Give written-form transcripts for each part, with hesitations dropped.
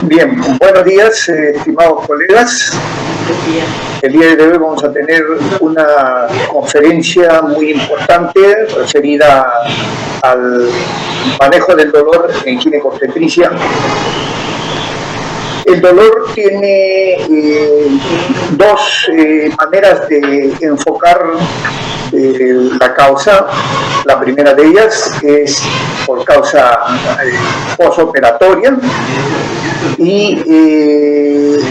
Bien, buenos días, estimados colegas. El día de hoy vamos a tener una conferencia muy importante referida al manejo del dolor en ginecobstetricia. El dolor tiene dos maneras de enfocar la causa. La primera de ellas es por causa postoperatoria y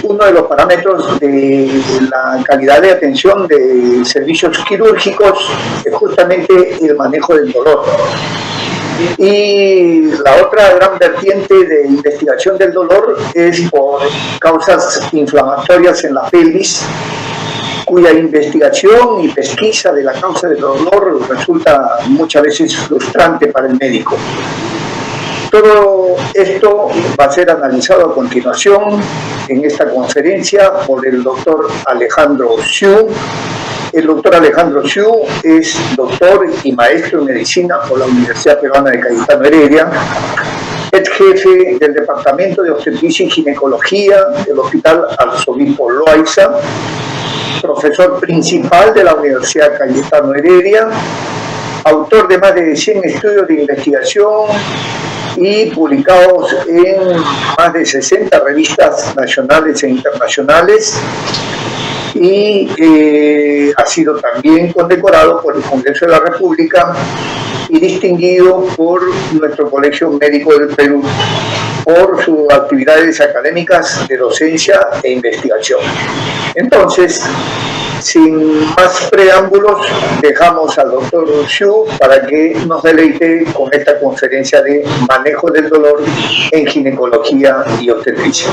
uno de los parámetros de la calidad de atención de servicios quirúrgicos es justamente el manejo del dolor. Y la otra gran vertiente de investigación del dolor es por causas inflamatorias en la pelvis, cuya investigación y pesquisa de la causa del dolor resulta muchas veces frustrante para el médico. Todo esto va a ser analizado a continuación en esta conferencia por el doctor Alejandro Xu. El doctor Alejandro Xu es doctor y maestro en medicina por la Universidad Peruana de Cayetano Heredia, es jefe del Departamento de Obstetricia y Ginecología del Hospital Arzobispo Loaiza, profesor principal de la Universidad Cayetano Heredia, autor de más de 100 estudios de investigación y publicados en más de 60 revistas nacionales e internacionales, y ha sido también condecorado por el Congreso de la República y distinguido por nuestro Colegio Médico del Perú por sus actividades académicas de docencia e investigación. Entonces, sin más preámbulos, dejamos al doctor Xu para que nos deleite con esta conferencia de manejo del dolor en ginecología y obstetricia.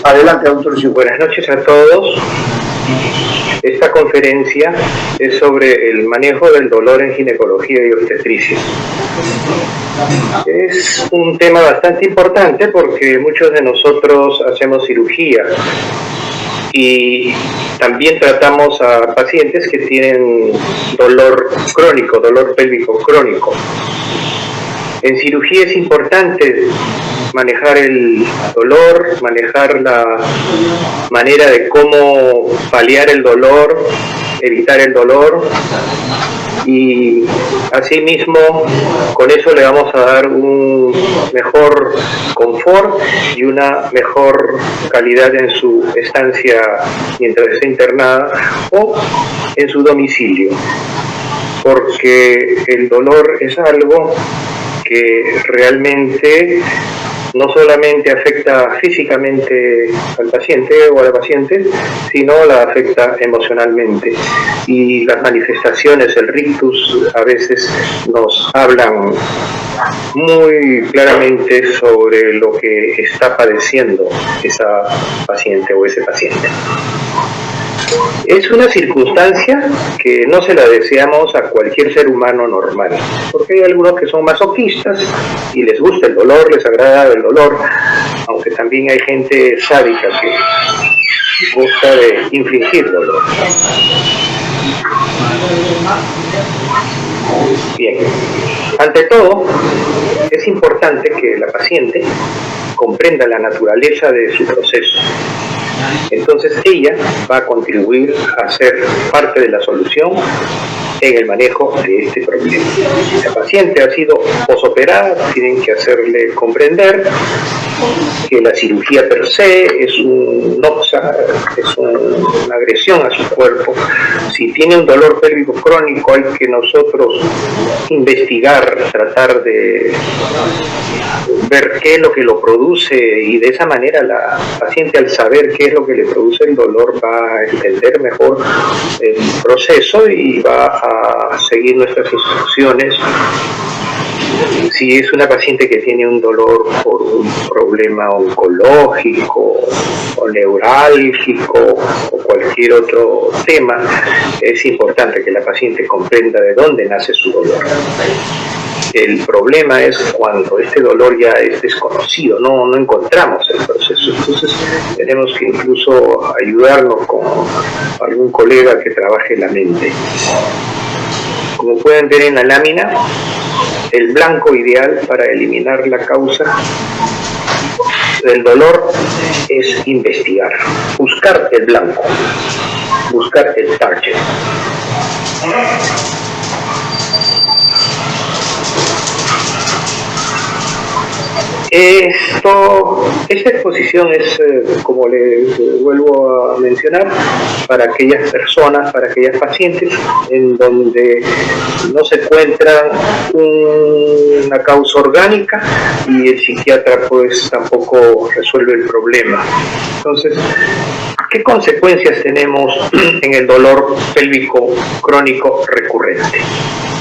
Adelante, doctor Xu. Buenas noches a todos. Esta conferencia es sobre el manejo del dolor en ginecología y obstetricia. Es un tema bastante importante porque muchos de nosotros hacemos cirugía y también tratamos a pacientes que tienen dolor crónico, dolor pélvico crónico. En cirugía es importante manejar el dolor, manejar la manera de cómo paliar el dolor, evitar el dolor, y asimismo con eso le vamos a dar un mejor confort y una mejor calidad en su estancia mientras esté internada o en su domicilio, porque el dolor es algo que realmente no solamente afecta físicamente al paciente o a la paciente, sino la afecta emocionalmente. Y las manifestaciones, el rictus, a veces nos hablan muy claramente sobre lo que está padeciendo esa paciente o ese paciente. Es una circunstancia que no se la deseamos a cualquier ser humano normal, porque hay algunos que son masoquistas y les gusta el dolor, les agrada el dolor, aunque también hay gente sádica que gusta de infligir dolor. Bien, ante todo, es importante que la paciente comprenda la naturaleza de su proceso. Entonces ella va a contribuir a ser parte de la solución en el manejo de este problema. Si la paciente ha sido posoperada, tienen que hacerle comprender que la cirugía per se es un noxa, es una agresión a su cuerpo. Si tiene un dolor pélvico crónico, hay que nosotros investigar, tratar de ver qué es lo que lo produce, y de esa manera la paciente, al saber qué es lo que le produce el dolor, va a entender mejor el proceso y va a seguir nuestras instrucciones. Si es una paciente que tiene un dolor por un problema oncológico o neurálgico o cualquier otro tema, es importante que la paciente comprenda de dónde nace su dolor. El problema es cuando este dolor ya es desconocido, no encontramos el proceso. Entonces tenemos que incluso ayudarnos con algún colega que trabaje la mente. Como pueden ver en la lámina, el blanco ideal para eliminar la causa del dolor es investigar, buscar el blanco, buscar el target. Esta exposición es, como les vuelvo a mencionar, para aquellas personas, para aquellas pacientes en donde no se encuentra una causa orgánica y el psiquiatra pues tampoco resuelve el problema. Entonces, ¿qué consecuencias tenemos en el dolor pélvico crónico recurrente?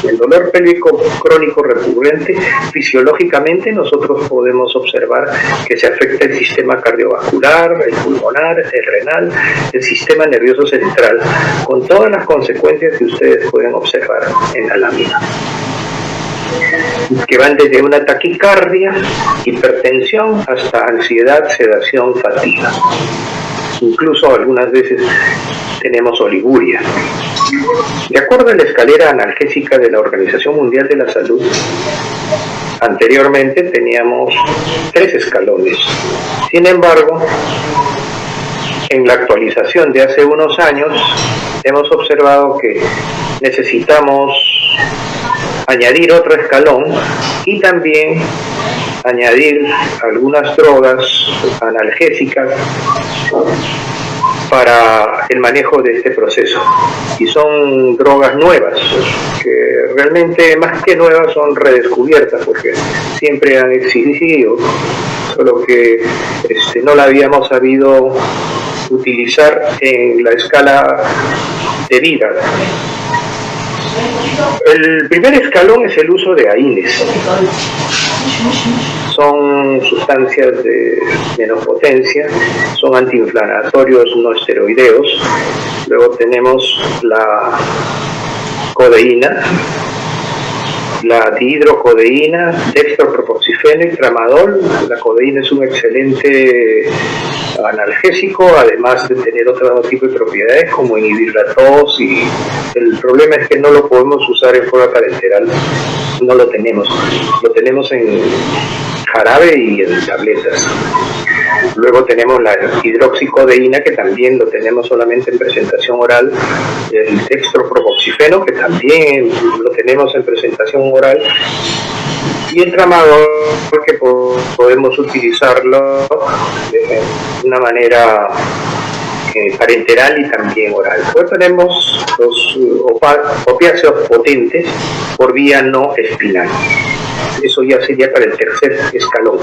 El dolor pélvico crónico recurrente, fisiológicamente nosotros podemos observar que se afecta el sistema cardiovascular, el pulmonar, el renal, el sistema nervioso central, con todas las consecuencias que ustedes pueden observar en la lámina, que van desde una taquicardia, hipertensión, hasta ansiedad, sedación, fatiga. Incluso algunas veces tenemos oliguria. De acuerdo a la escalera analgésica de la Organización Mundial de la Salud, anteriormente teníamos 3 escalones. Sin embargo, en la actualización de hace unos años, hemos observado que necesitamos añadir otro escalón y también añadir algunas drogas analgésicas para el manejo de este proceso. Y son drogas nuevas, que realmente más que nuevas son redescubiertas, porque siempre han existido, solo que no la habíamos sabido utilizar en la escala debida. El primer escalón es el uso de AINES. Son sustancias de menos potencia, son antiinflamatorios no esteroideos. Luego tenemos la codeína, la dihidrocodeína, dextropropoxifeno y tramadol. La codeína es un excelente analgésico, además de tener otro tipo de propiedades como inhibir la tos, y el problema es que no lo podemos usar en forma parenteral, no lo tenemos en jarabe y en tabletas. Luego tenemos la hidroxicodeína, que también lo tenemos solamente en presentación oral, el dextropropoxifeno, que también lo tenemos en presentación oral, y el tramadol, que podemos utilizarlo de una manera parenteral y también oral. Luego tenemos los opiáceos potentes por vía no espinal. Eso ya sería para el tercer escalón.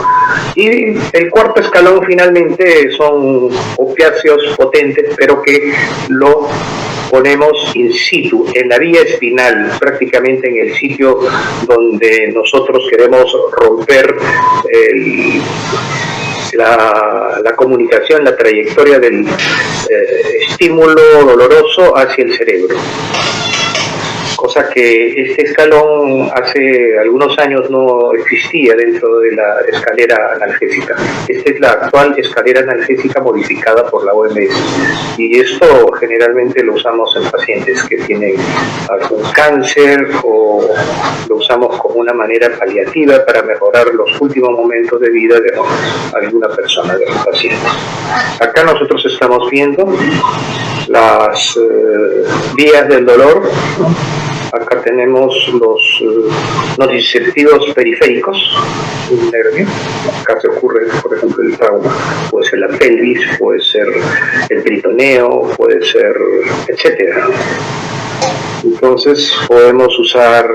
Y el cuarto escalón finalmente son opiáceos potentes, pero que lo ponemos in situ, en la vía espinal, prácticamente en el sitio donde nosotros queremos romper la comunicación, la trayectoria del estímulo doloroso hacia el cerebro. Cosa que este escalón hace algunos años no existía dentro de la escalera analgésica. Esta es la actual escalera analgésica modificada por la OMS, y esto generalmente lo usamos en pacientes que tienen algún cáncer, o lo usamos como una manera paliativa para mejorar los últimos momentos de vida de alguna persona, de los pacientes. Acá nosotros estamos viendo las vías del dolor. Acá tenemos los nociceptivos periféricos del nervio. Acá se ocurre, por ejemplo, el trauma. Puede ser la pelvis, puede ser el peritoneo, puede ser, etcétera. Entonces podemos usar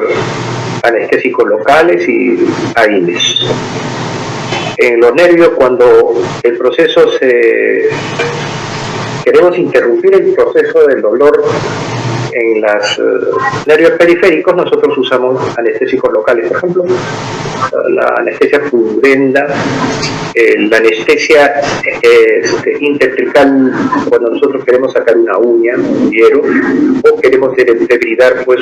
anestésicos locales y AINES. En los nervios, cuando el proceso queremos interrumpir el proceso del dolor en los nervios periféricos, nosotros usamos anestésicos locales, por ejemplo, la anestesia pudenda, la anestesia intertrical, cuando nosotros queremos sacar una uña, un hiero, o queremos debridar pues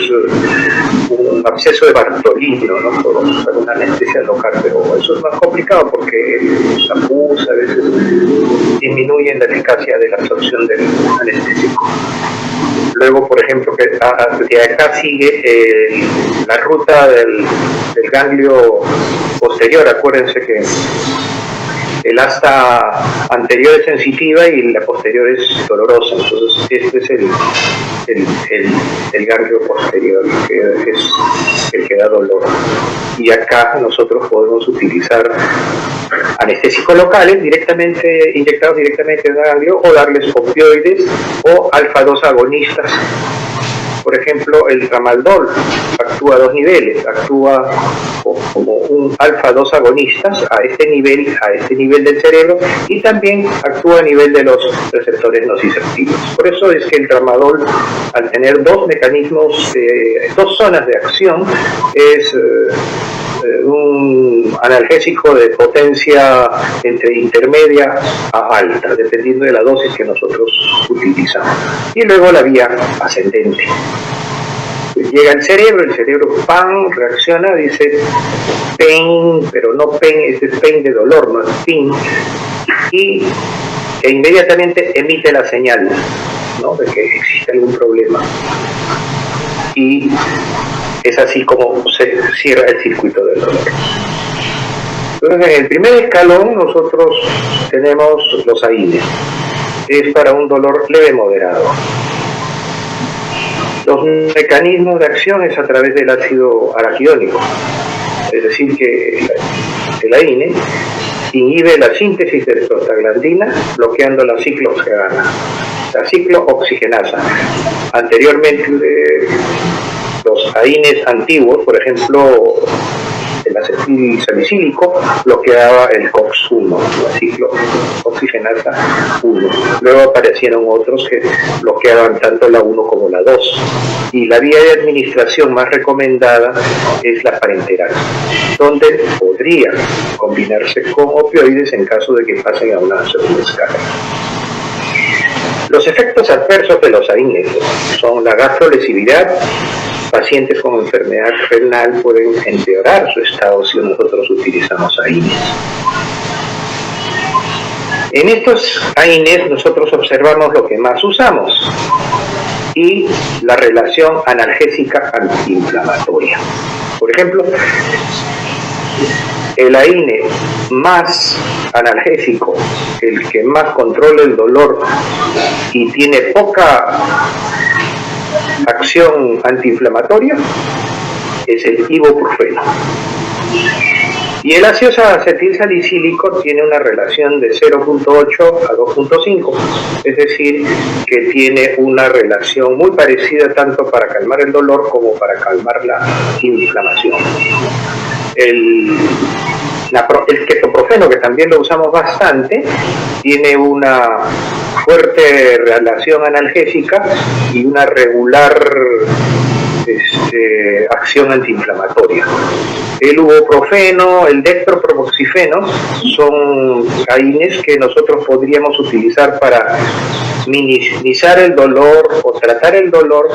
un absceso de Bartolino, ¿no? Podemos usar una anestesia local, pero eso es más complicado porque la pus a veces disminuye la eficacia de la absorción del anestésico. Luego, por ejemplo, que de acá sigue la ruta del ganglio posterior. Acuérdense que el asta anterior es sensitiva y la posterior es dolorosa. Entonces este es el ganglio posterior, que es el que da dolor. Y acá nosotros podemos utilizar anestésicos locales inyectados directamente en el ganglio, o darles opioides o alfa-2 agonistas. Por ejemplo, el Tramadol actúa a 2 niveles, actúa como un alfa-2 agonista a este nivel del cerebro, y también actúa a nivel de los receptores nociceptivos. Por eso es que el Tramadol, al tener dos mecanismos, dos zonas de acción, es un analgésico de potencia entre intermedia a alta, dependiendo de la dosis que nosotros utilizamos. Y luego la vía ascendente. Llega al cerebro, el cerebro ¡pam!, reacciona, dice pain, pero no pain, este es pain de dolor, no es pain, e inmediatamente emite la señal, ¿no?, de que existe algún problema. Y es así como se cierra el circuito del dolor. Entonces, en el primer escalón nosotros tenemos los AINES. Es para un dolor leve moderado. Los mecanismos de acción es a través del ácido araquidónico, es decir, que el AINE inhibe la síntesis de prostaglandina, bloqueando la ciclooxigenasa. Anteriormente, los AINES antiguos, por ejemplo, el acetilsalicílico, bloqueaba el COX-1, la ciclooxigenasa 1. Luego aparecieron otros que bloqueaban tanto la 1 como la 2. Y la vía de administración más recomendada es la parenteral, donde podría combinarse con opioides en caso de que pasen a una segunda escala. Los efectos adversos de los AINES son la gastrolesividad. Pacientes con enfermedad renal pueden empeorar su estado si nosotros utilizamos AINES. En estos AINES nosotros observamos lo que más usamos y la relación analgésica antiinflamatoria. Por ejemplo, el AINE más analgésico, el que más controla el dolor y tiene poca acción antiinflamatoria, es el ibuprofeno. Y el ácido acetilsalicílico tiene una relación de 0.8 a 2.5, es decir, que tiene una relación muy parecida tanto para calmar el dolor como para calmar la inflamación. El ketoprofeno, que también lo usamos bastante, tiene una fuerte relación analgésica y una regular acción antiinflamatoria. El ibuprofeno, el dextropropoxifeno son AINES que nosotros podríamos utilizar para minimizar el dolor o tratar el dolor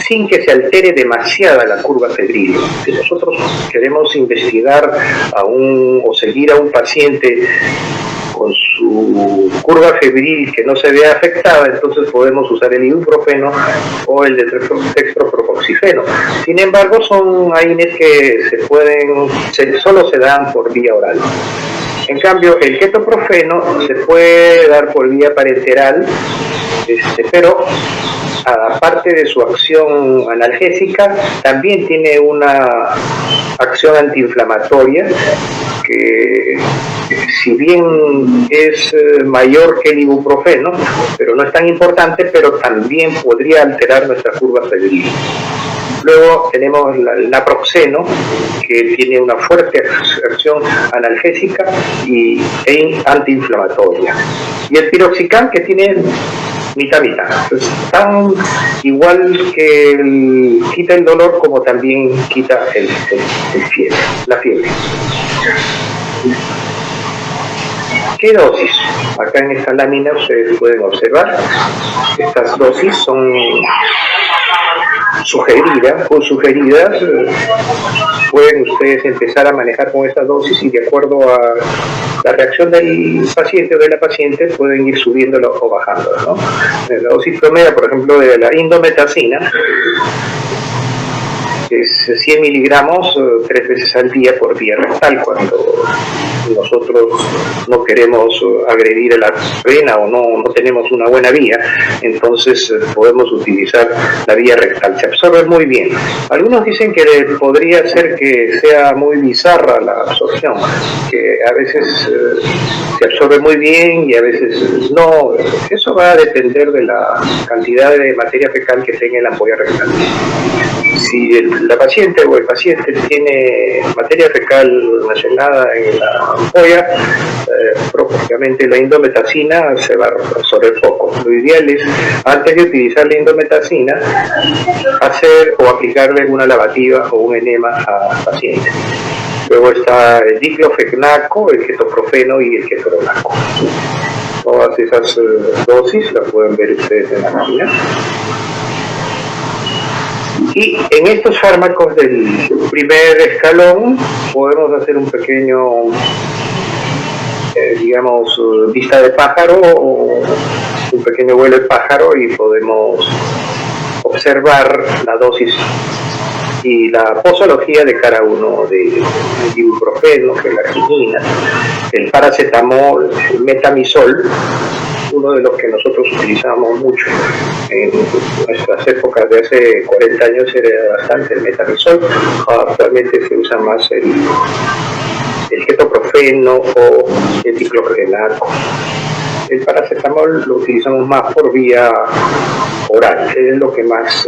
sin que se altere demasiada la curva febril. Si nosotros queremos investigar o seguir a un paciente con su curva febril que no se vea afectada, entonces podemos usar el ibuprofeno o el dextropropoxifeno. Sin embargo, son AINES que solo se dan por vía oral. En cambio, el ketoprofeno se puede dar por vía parenteral, pero aparte de su acción analgésica, también tiene una acción antiinflamatoria que, si bien es mayor que el ibuprofeno, pero no es tan importante, pero también podría alterar nuestra curva febril. Luego tenemos el naproxeno, que tiene una fuerte acción analgésica e antiinflamatoria. Y el piroxicam, que tiene mitad-mitad. Entonces, tan igual que quita el dolor como también quita la fiebre. ¿Qué dosis? Acá en esta lámina ustedes pueden observar. Estas dosis son sugeridas, pueden ustedes empezar a manejar con esta dosis y de acuerdo a la reacción del paciente o de la paciente pueden ir subiéndolo o bajándolo, ¿no? La dosis promedio, por ejemplo, de la indometacina es 100 miligramos 3 veces al día por vía rectal cuando nosotros no queremos agredir a la vena o no tenemos una buena vía, entonces podemos utilizar la vía rectal. Se absorbe muy bien. Algunos dicen que podría ser que sea muy bizarra la absorción, que a veces se absorbe muy bien y a veces no. Eso va a depender de la cantidad de materia fecal que tenga en la ampolla rectal. Si la paciente o el paciente tiene materia fecal almacenada en la ampolla, propiamente la indometacina se va a absorber poco. Lo ideal es, antes de utilizar la indometacina, hacer o aplicarle una lavativa o un enema al paciente. Luego está el diclofenaco, el ketoprofeno y el ketorolaco. Todas esas dosis las pueden ver ustedes en la máquina. Y en estos fármacos del primer escalón podemos hacer un pequeño, digamos, vista de pájaro o un pequeño vuelo de pájaro y podemos observar la dosis y la posología de cada uno de ellos. El ibuprofeno, que es la quinina, el paracetamol, el metamizol, uno de los que nosotros utilizamos mucho en nuestras épocas de hace 40 años era bastante el metamizol. Actualmente se usa más el ketoprofeno o el diclofenaco. El paracetamol lo utilizamos más por vía oral, es lo que más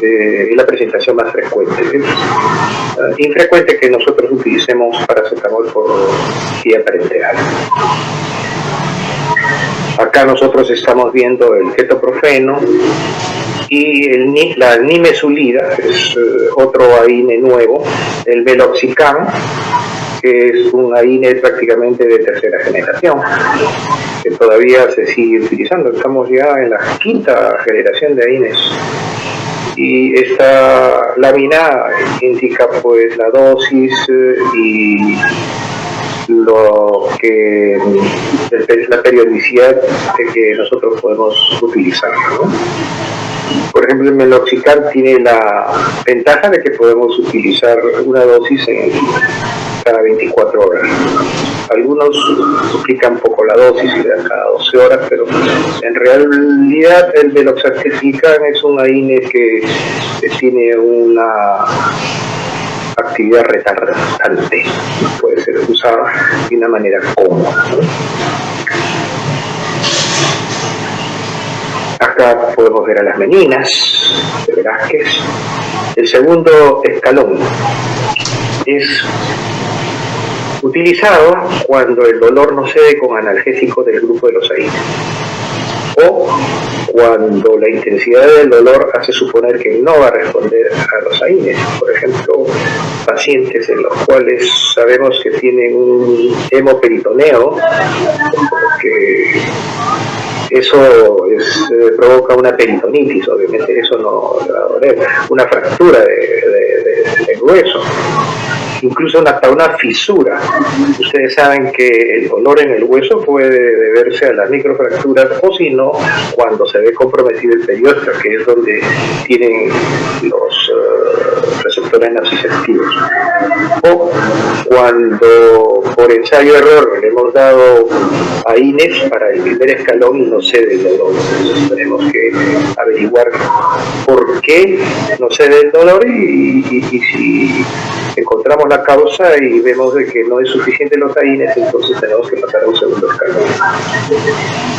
es la presentación más frecuente. Es infrecuente que nosotros utilicemos paracetamol por vía parenteral. Acá nosotros estamos viendo el ketoprofeno y la nimesulida, es otro AINE nuevo, el meloxicam, que es un AINE prácticamente de tercera generación, que todavía se sigue utilizando. Estamos ya en la quinta generación de AINES. Y esta lámina indica pues la dosis y lo que la periodicidad de que nosotros podemos utilizar, ¿no? Por ejemplo, el meloxicam tiene la ventaja de que podemos utilizar una dosis cada 24 horas. Algunos duplican un poco la dosis y dan cada 12 horas, pero en realidad el meloxicam es un AINE que tiene una actividad retardante, puede ser usada de una manera cómoda, ¿no? Acá podemos ver a las meninas de Velázquez. El segundo escalón es utilizado cuando el dolor no cede con analgésicos del grupo de los AINES o cuando la intensidad del dolor hace suponer que no va a responder a los AINES. Por ejemplo, pacientes en los cuales sabemos que tienen un hemoperitoneo, porque eso provoca una peritonitis, obviamente eso no va a doler, una fractura de hueso, incluso hasta una fisura. Ustedes saben que el dolor en el hueso puede deberse a las microfracturas o si no, cuando se ve comprometido el periósteo, que es donde tienen los receptores nociceptivos. O cuando por ensayo-error le hemos dado AINES para el primer escalón y no cede el dolor. Entonces tenemos que averiguar por qué no cede el dolor y si encontramos la causa y vemos de que no es suficiente los AINES, entonces tenemos que pasar a un segundo escalón.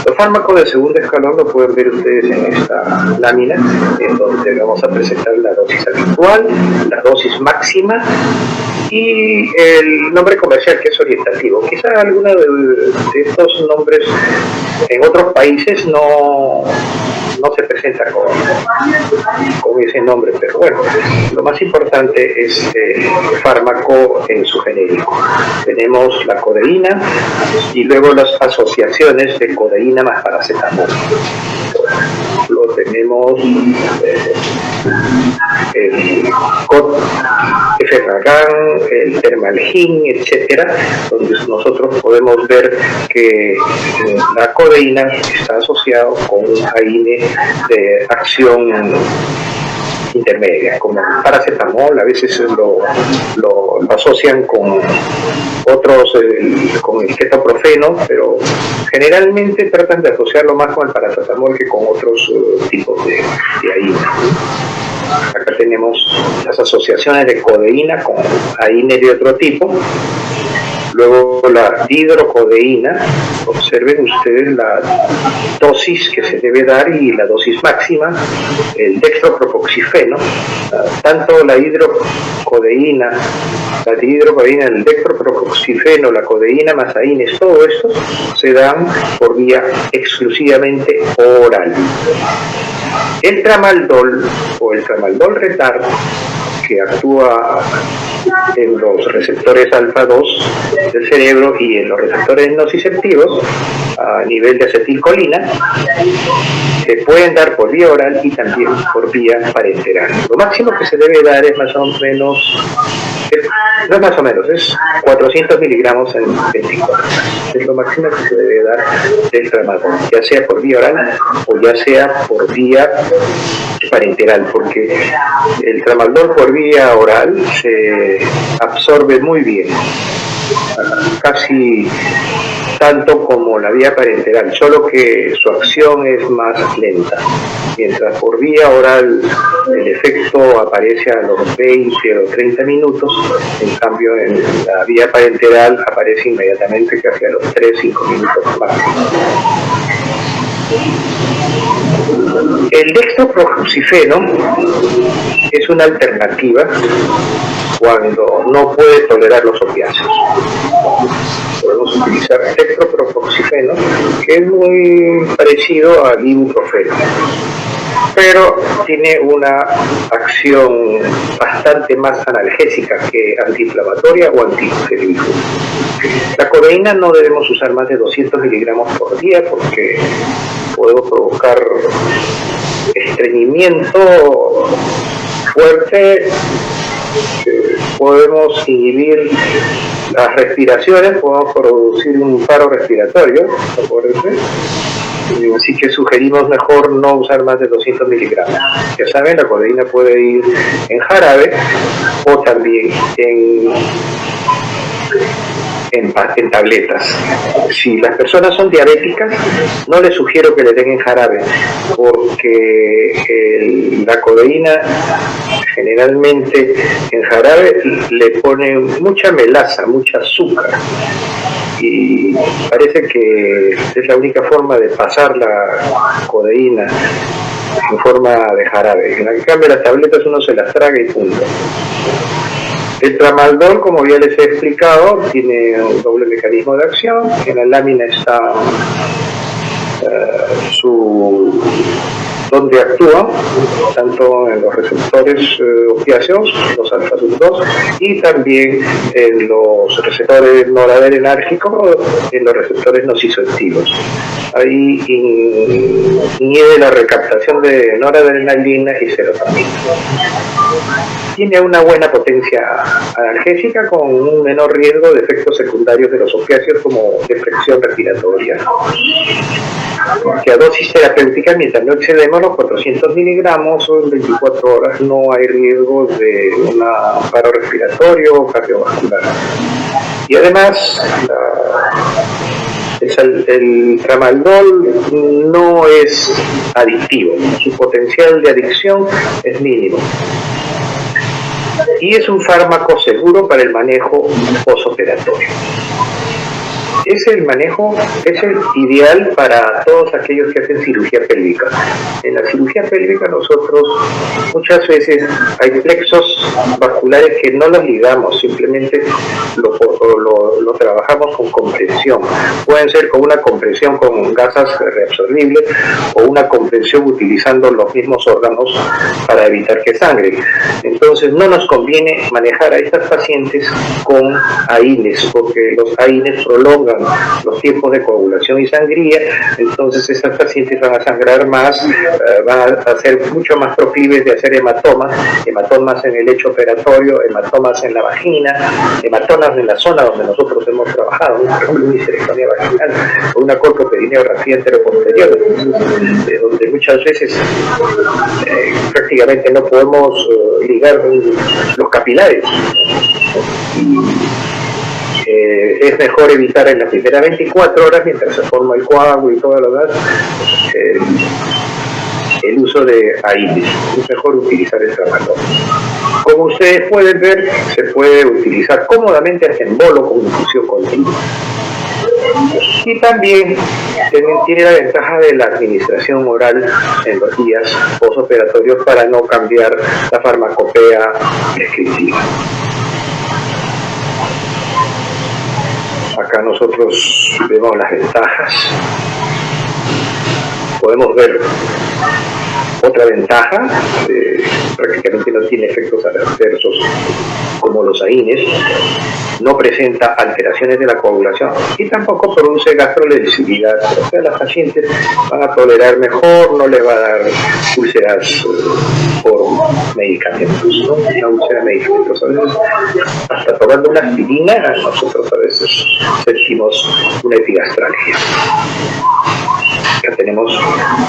Los fármacos del segundo escalón lo pueden ver ustedes en esta lámina, en donde vamos a presentar la dosis habitual, la dosis máxima y el nombre comercial, que es orientativo. Quizá alguno de estos nombres en otros países no se presenta con ese nombre, pero bueno, lo más importante es el fármaco en su genérico. Tenemos la codeína y luego las asociaciones de codeína más paracetamol. Lo tenemos el Efferragan, el Termalgin, etcétera, donde nosotros podemos ver que la codeína está asociada con un AINE de acción intermedia, como paracetamol, a veces lo asocian con otros, con el ketoprofeno, pero generalmente tratan de asociarlo más con el paracetamol que con otros tipos de AINES. Acá tenemos las asociaciones de codeína con AINES de otro tipo. Luego la hidrocodeína, observen ustedes la dosis que se debe dar y la dosis máxima, el dextropropoxifeno, tanto la hidrocodeína, el dextropropoxifeno, la codeína más AINES, todo esto se dan por vía exclusivamente oral. El tramaldol o el tramaldol retard, que actúa en los receptores alfa-2 del cerebro y en los receptores nociceptivos a nivel de acetilcolina, se pueden dar por vía oral y también por vía parenteral. Lo máximo que se debe dar es más o menos, no es más o menos, es 400 miligramos en 24 horas. Es lo máximo que se debe dar del tramadol, ya sea por vía oral o ya sea por vía parenteral, porque el tramadol por vía oral se absorbe muy bien, casi tanto como la vía parenteral, solo que su acción es más lenta. Mientras por vía oral el efecto aparece a los 20 o 30 minutos, en cambio en la vía parenteral aparece inmediatamente, casi a los 3-5 minutos máximo. El dextropropoxifeno es una alternativa cuando no puede tolerar los opiáceos. Podemos utilizar dextropropoxifeno, que es muy parecido al ibuprofeno, pero tiene una acción bastante más analgésica que antiinflamatoria o antimuscarígena. La codeína no debemos usar más de 200 miligramos por día porque podemos provocar estreñimiento fuerte, podemos inhibir las respiraciones, podemos producir un paro respiratorio, así que sugerimos mejor no usar más de 200 miligramos. Ya saben, la codeína puede ir en jarabe o también en tabletas. Si las personas son diabéticas, no les sugiero que le den en jarabe, porque la codeína generalmente en jarabe le ponen mucha melaza, mucha azúcar, y parece que es la única forma de pasar la codeína en forma de jarabe. En cambio, las tabletas uno se las traga y punto. El tramaldol, como ya les he explicado, tiene un doble mecanismo de acción. En la lámina está donde actúa, tanto en los receptores opiáceos, los alfa-2, y también en los receptores noradrenérgicos, en los receptores nociceptivos. Ahí inhibe la recaptación de noradrenalina y serotonina. Tiene una buena potencia analgésica con un menor riesgo de efectos secundarios de los opiáceos como depresión respiratoria. Que a dosis terapéutica, mientras no excedemos los 400 miligramos en 24 horas, no hay riesgo de un paro respiratorio o cardiovascular. Y además, el tramaldol no es adictivo, su potencial de adicción es mínimo. Y es un fármaco seguro para el manejo postoperatorio. Es el ideal para todos aquellos que hacen cirugía pélvica. En la cirugía pélvica nosotros muchas veces hay plexos vasculares que no los ligamos, simplemente lo trabajamos con compresión. Pueden ser con una compresión con gasas reabsorbibles o una compresión utilizando los mismos órganos para evitar que sangren. Entonces no nos conviene manejar a estas pacientes con AINES, porque los AINES prolongan con los tiempos de coagulación y sangría, entonces estas pacientes van a sangrar más, van a ser mucho más proclives de hacer hematomas en el lecho operatorio, hematomas en la vagina, hematomas en la zona donde nosotros hemos trabajado, por ejemplo, una histerectomía vaginal o una colpoperineografía enteroposterior, donde muchas veces prácticamente no podemos ligar los capilares. Es mejor evitar en las primeras 24 horas, mientras se forma el coágulo y todo lo demás, el uso de AINES. Es mejor utilizar el tramadol. Como ustedes pueden ver, se puede utilizar cómodamente hasta en bolo con infusión continua. Y también tiene la ventaja de la administración oral en los días postoperatorios para no cambiar la farmacopea prescriptiva. Acá nosotros vemos las ventajas. Podemos ver otra ventaja, prácticamente no tiene efectos adversos como los AINES, no presenta alteraciones de la coagulación y tampoco produce gastrolensilidad. O sea, las pacientes van a tolerar mejor, no les va a dar úlceras por medicamentos, ¿no? Una úlcera medicamentosa. A veces, hasta tomando una aspirina, nosotros a veces sentimos una epigastralgia. Acá tenemos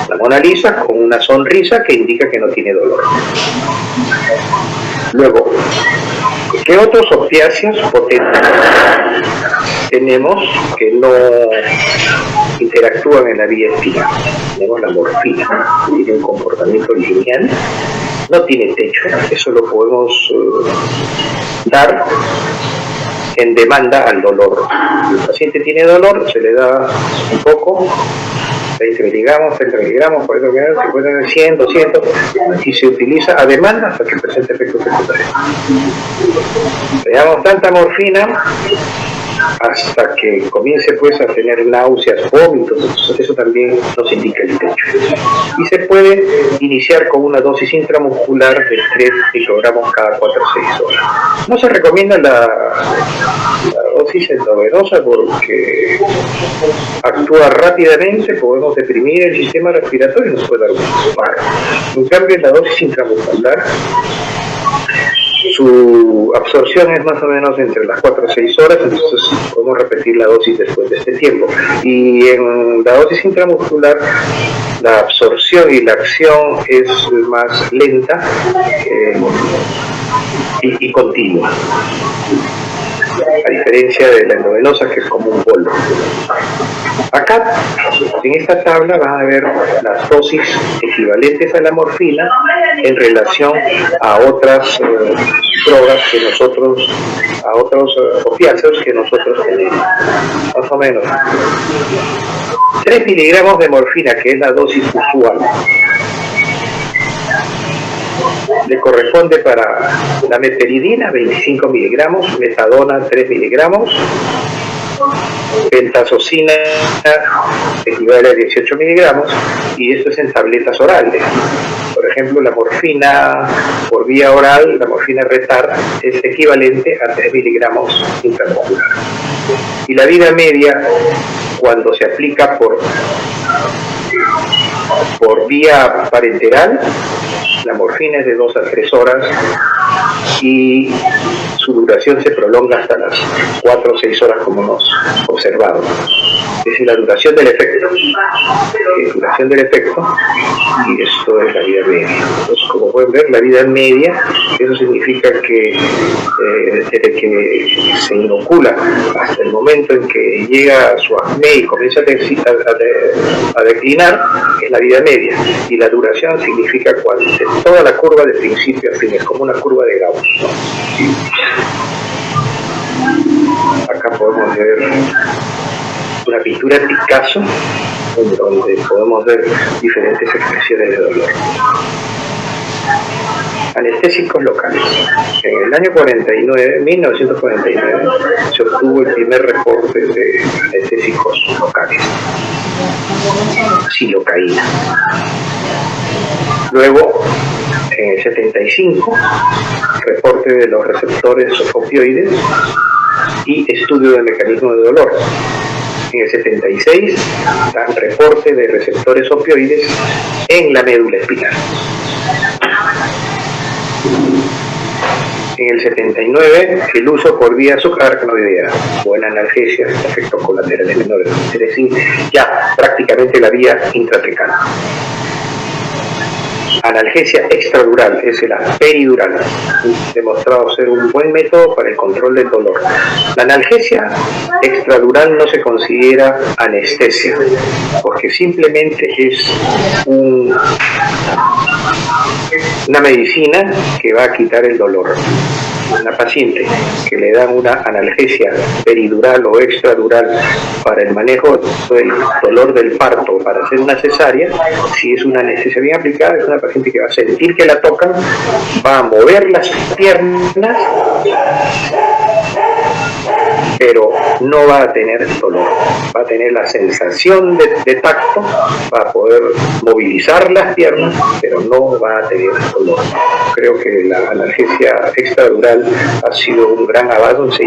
la Mona Lisa con una sonrisa que indica que no tiene dolor. Luego, ¿qué otros opiáceos potentes tenemos que no interactúan en la vía espinal? Tenemos la morfina, tiene un comportamiento lineal, no tiene techo, eso lo podemos dar en demanda al dolor. El paciente tiene dolor, se le da un poco, 20 miligramos, 30 miligramos, 40 miligramos, 50, 100, 200, y se utiliza a demanda hasta que presente efectos secundarios. Le damos tanta morfina hasta que comience pues a tener náuseas, vómitos, entonces eso también nos indica el techo. Y se puede iniciar con una dosis intramuscular de 3 microgramos cada 4 o 6 horas. No se recomienda la dosis endovenosa porque actúa rápidamente, podemos deprimir el sistema respiratorio y nos puede dar un paro. En cambio, en la dosis intramuscular, su absorción es más o menos entre las 4 o 6 horas, entonces podemos repetir la dosis después de este tiempo. Y en la dosis intramuscular, la absorción y la acción es más lenta y continua, a diferencia de la endovenosa, que es como un bolo. Acá, en esta tabla, van a ver las dosis equivalentes a la morfina en relación a otras drogas que nosotros, a otros opiáceos que nosotros tenemos. Más o menos 3 miligramos de morfina, que es la dosis usual, le corresponde para la meperidina 25 miligramos, metadona 3 miligramos, pentazocina equivale a 18 miligramos, y esto es en tabletas orales. Por ejemplo, la morfina por vía oral, la morfina retar, es equivalente a 3 miligramos intramuscular. Y la vida media, cuando se aplica por vía parenteral, la morfina es de 2 a 3 horas y su duración se prolonga hasta las 4 o 6 horas, como hemos observado. Es decir, la duración del efecto. Y esto es la vida media. Entonces, como pueden ver, la vida media, eso significa que desde que se inocula hasta el momento en que llega a su acné y comienza a declinar, es la vida media. Y la duración significa toda la curva de principio a fin, es como una curva de Gauss, ¿no? Acá podemos ver una pintura de Picasso, donde podemos ver diferentes expresiones de dolor. Anestésicos locales. En el año 1949, se obtuvo el primer reporte de anestésicos locales, silocaína. Luego, en el 75, reporte de los receptores opioides y estudio del mecanismo de dolor. En el 76 dan reporte de receptores opioides en la médula espinal. En el 79, el uso por vía subaracnoidea, buena analgesia, efectos colaterales menores, es decir, ya prácticamente la vía intratecal. Analgesia extradural, es la peridural, demostrado ser un buen método para el control del dolor. La analgesia extradural no se considera anestesia, porque simplemente es una medicina que va a quitar el dolor. Una paciente que le dan una analgesia peridural o extradural para el manejo del dolor del parto, para hacer una cesárea, si es una anestesia bien aplicada, es una paciente que va a sentir que la tocan, va a mover las piernas, pero no va a tener dolor, va a tener la sensación de tacto, va a poder movilizar las piernas, pero no va a tener dolor. Creo que la analgesia extradural ha sido un gran avance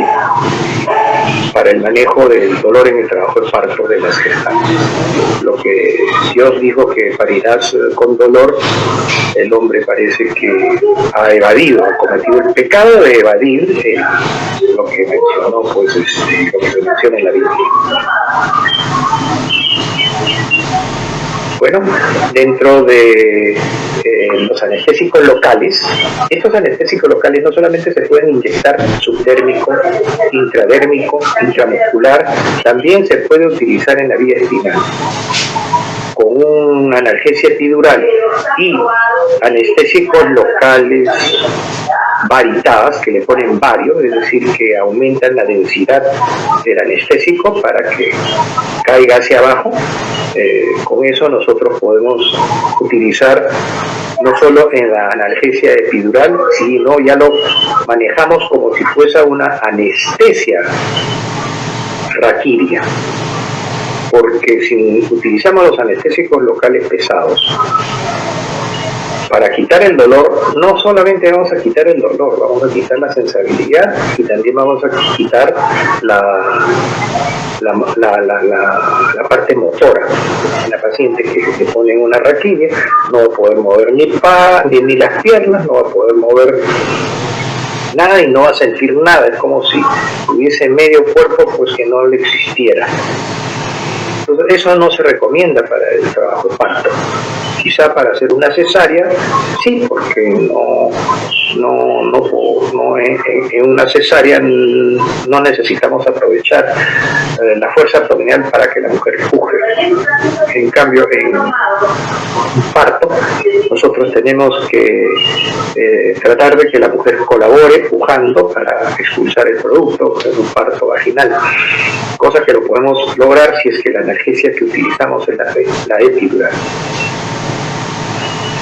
para el manejo del dolor en el trabajo de parto de las gestantes. Lo que Dios dijo que parirás con dolor, el hombre parece que ha evadido, ha cometido el pecado de evadir lo que mencionó, pues lo que se menciona en la Biblia. Bueno, dentro de los anestésicos locales, estos anestésicos locales no solamente se pueden inyectar subdérmico, intradérmico, intramuscular, también se puede utilizar en la vía espinal. Con una analgesia epidural y anestésicos locales varitadas, que le ponen varios, es decir, que aumentan la densidad del anestésico para que caiga hacia abajo. Con eso nosotros podemos utilizar no solo en la analgesia epidural, sino ya lo manejamos como si fuese una anestesia raquídea, porque si utilizamos los anestésicos locales pesados para quitar el dolor, no solamente vamos a quitar el dolor, vamos a quitar la sensibilidad y también vamos a quitar la parte motora. La paciente que se pone en una raquidia no va a poder mover ni las piernas, no va a poder mover nada y no va a sentir nada. Es como si tuviese medio cuerpo pues que no le existiera. Entonces eso no se recomienda para el trabajo de parto. Quizá para hacer una cesárea, sí, porque en una cesárea no necesitamos aprovechar la fuerza abdominal para que la mujer puje. En cambio, en un parto, nosotros tenemos que tratar de que la mujer colabore pujando para expulsar el producto en un parto vaginal, cosa que lo podemos lograr si es que la analgesia que utilizamos es la epidural.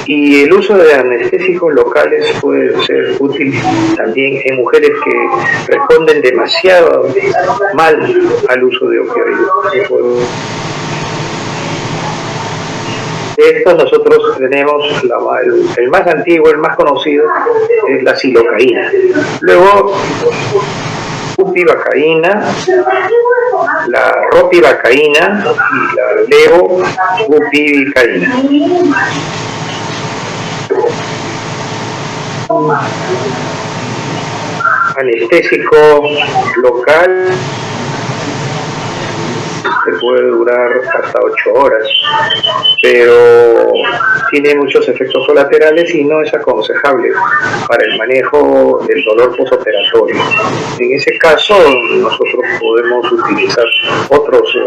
Y el uso de anestésicos locales puede ser útil también en mujeres que responden demasiado mal al uso de opioides. De estos nosotros tenemos el más antiguo, el más conocido, es la silocaína. Luego, bupivacaína, la ropivacaína y la levobupivacaína. Anestésico local que puede durar hasta 8 horas, pero tiene muchos efectos colaterales y no es aconsejable para el manejo del dolor postoperatorio. En ese caso, nosotros podemos utilizar otros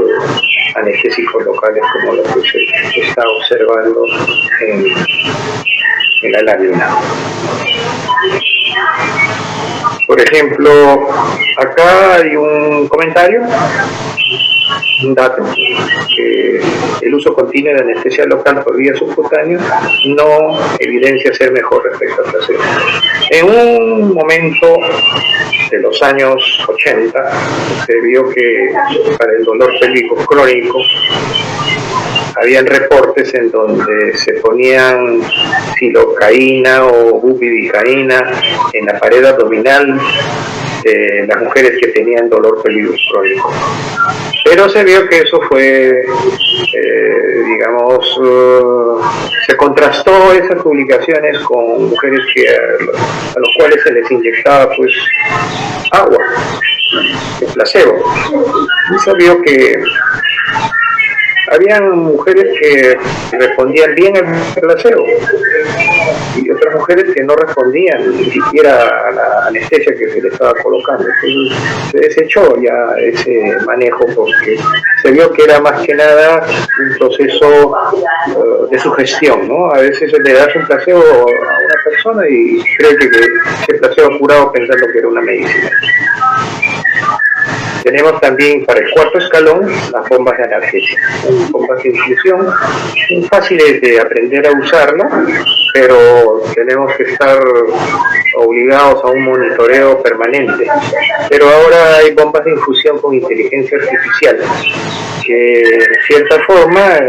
anestésicos locales como lo que se está observando en la lámina. Por ejemplo, acá hay un comentario, un dato, que el uso continuo de anestesia local por vía subcutánea no evidencia ser mejor respecto al placebo. En un momento de los años 80 se vio que para el dolor pélvico crónico habían reportes en donde se ponían silocaína o bupivacaína en la pared abdominal de las mujeres que tenían dolor pélvico crónico. Pero se vio que eso fue, se contrastó esas publicaciones con mujeres a los cuales se les inyectaba pues agua, el placebo. Y se vio que habían mujeres que respondían bien al placebo y otras mujeres que no respondían ni siquiera a la anestesia que se le estaba colocando. Entonces se desechó ya ese manejo porque se vio que era más que nada un proceso de sugestión, ¿no? A veces le das un placebo a una persona y cree que ese placebo ha curado pensando que era una medicina. Tenemos también para el cuarto escalón las bombas de analgesia, bombas de infusión, son fáciles de aprender a usarlas, pero tenemos que estar obligados a un monitoreo permanente. Pero ahora hay bombas de infusión con inteligencia artificial, que de cierta forma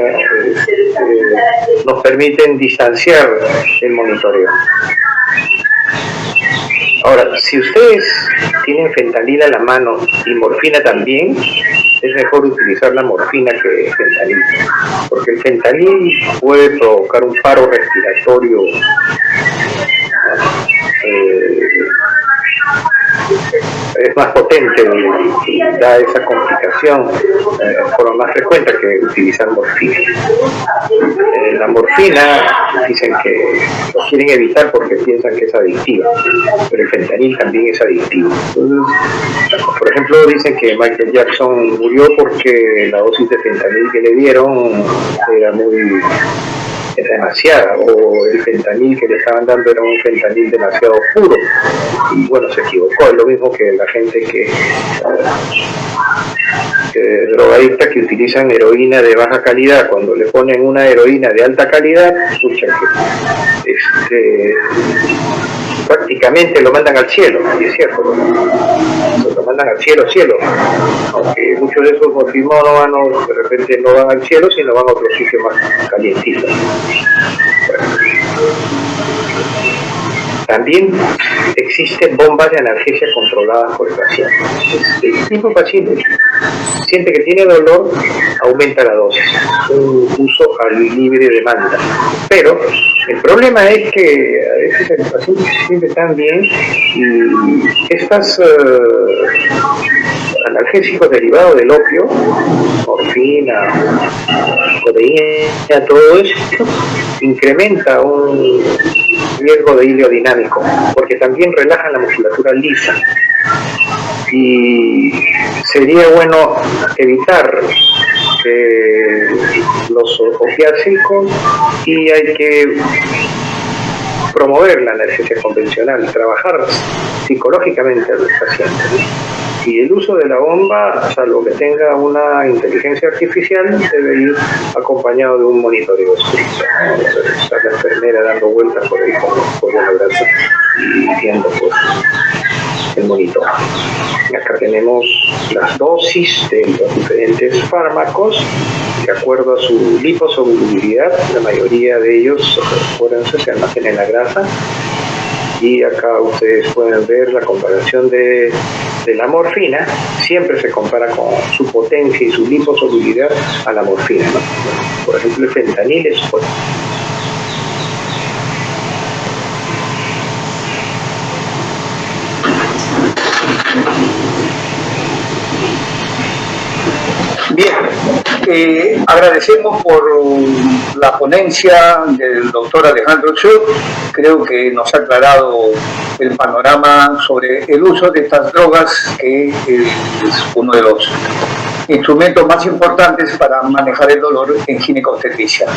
nos permiten distanciar el monitoreo. Ahora, si ustedes tienen fentanil a la mano y morfina también, es mejor utilizar la morfina que el fentanil, porque el fentanil puede provocar un paro respiratorio es más potente y da esa complicación de forma más frecuente que utilizar morfina. La morfina dicen que lo quieren evitar porque piensan que es adictiva, pero el fentanil también es adictivo. Entonces, por ejemplo, dicen que Michael Jackson murió porque la dosis de fentanil que le dieron era demasiada, o el fentanil que le estaban dando era un fentanil demasiado puro y bueno, se equivocó. Es lo mismo que la gente que drogadicta que utilizan heroína de baja calidad. Cuando le ponen una heroína de alta calidad, escucha que prácticamente lo mandan al cielo, y es cierto, lo mandan al cielo, aunque muchos de esos morfimómanos de repente no van al cielo, sino van a otro sitio más calientito. También existen bombas de analgesia controladas por el paciente. El mismo paciente siente que tiene dolor, aumenta la dosis, un uso a libre demanda. Pero el problema es que a veces el paciente se siente tan bien y estas analgésicos derivados del opio, morfina, codeína, todo esto incrementa un riesgo de hilo dinámico, porque también relajan la musculatura lisa. Y sería bueno evitar los opiáceos y hay que promover la analgesia convencional, trabajar psicológicamente a los pacientes. Y el uso de la bomba, salvo que tenga una inteligencia artificial, debe ir acompañado de un monitoreo estricto. Está la enfermera dando vueltas por ahí con la braza y viendo pues, el monitor. Acá tenemos las dosis de los diferentes fármacos de acuerdo a su liposolubilidad. La mayoría de ellos, acuérdense, se almacenan en la grasa. Y acá ustedes pueden ver la comparación de la morfina. Siempre se compara con su potencia y su liposolubilidad a la morfina, ¿no? Por ejemplo, el fentanil es Bien, agradecemos por la ponencia del doctor Alejandro Schut. Creo que nos ha aclarado el panorama sobre el uso de estas drogas, que es uno de los instrumentos más importantes para manejar el dolor en ginecobstetricia.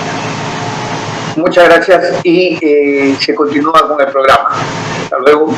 Muchas gracias y se continúa con el programa. Hasta luego.